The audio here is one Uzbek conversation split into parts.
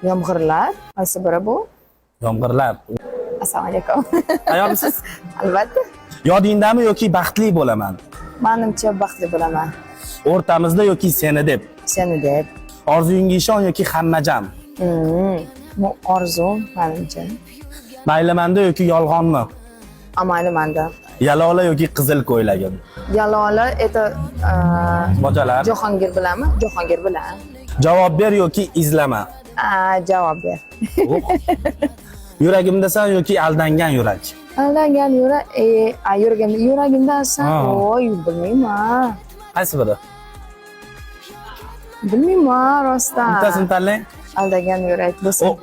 Yomg'irlar. Qaysi biri bu? Yomg'irlar. Assalomu alaykum. Ayolmisiz? Albatta. Yodingdami yoki baxtli bo'laman? Menimcha baxtli bo'laman. O'rtamizda yoki seni deb. Seni deb. Orzuyingga ishon yoki hammajam. Bu orzu menimcha. Maylimanda yoki yolg'onmi? Amayli menda. Yalola yoki qizil ko'ylagim. Yalola это Bojalar. Jahongir bilanmi? Jahongir bilan. Javob ber yoki izlama. Javob ber. Yuragimdasan yoki aldangan yurak. Aldangan yurak, yuragimdasan. Voy, bilmayman. Qaysi biri? Bilmayman rostdan. Bittasini tanlang. Aldagan yurak bo'lsin.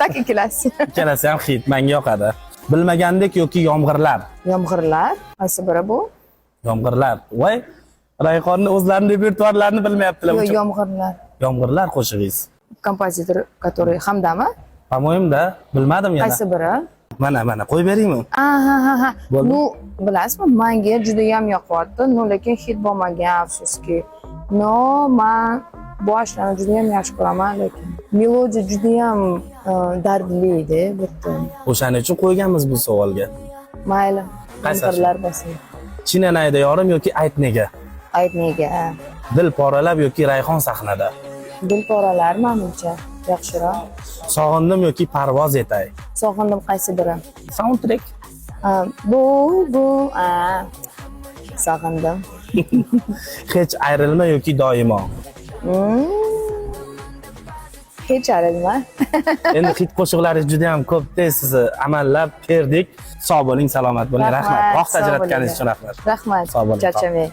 Tak ikkalasi. Ikkalasi ham hit, menga yoqadi. Bilmagandek yoki yomg'irlar. Yomg'irlar. Qaysi biri bu? Yomg'irlar. Voy, Rayhonni o'zlarining repertuarlarini bilmayaptilar. Yo'q, yomg'irlar. Yomg'irlar qo'shig'ingiz. Kompozitor, который Hamdami? По-моему, bilmadim yana. Qaysi biri? Mana, qo'yib beringmi? Ha. Bu bilasizmi, menga juda ham yoqyapti, lekin hit bo'lmagan, afsuski. Men bu ashlarni juda ham yaxshi ko'raman, lekin melodiya juda ham dardli edi bitta. O'shaning uchun qo'yganmiz bu savolga. Mayli. Qaysi Yomg'irlar bo'lsin. Chinanayda yorim yoki ayt nega? Ayt nega? Dil poralab yoki Rayhon sahnada? Dil poralar menimcha yaxshiroq. Sog'indim yoki parvoz etay? Sog'indim qaysi biri? Soundtrack. Bu sog'indim. Hech ayrilma yoki doimo? Hech ayrilma. Endi hit qo'shiqlaringiz juda ham ko'p-da, sizni amallab berdik. Sog' bo'ling, salomat bo'ling. Rahmat. Vaqt ajratganingiz uchun rahmat. Rahmat. Sog' bo'ling. Charchamang.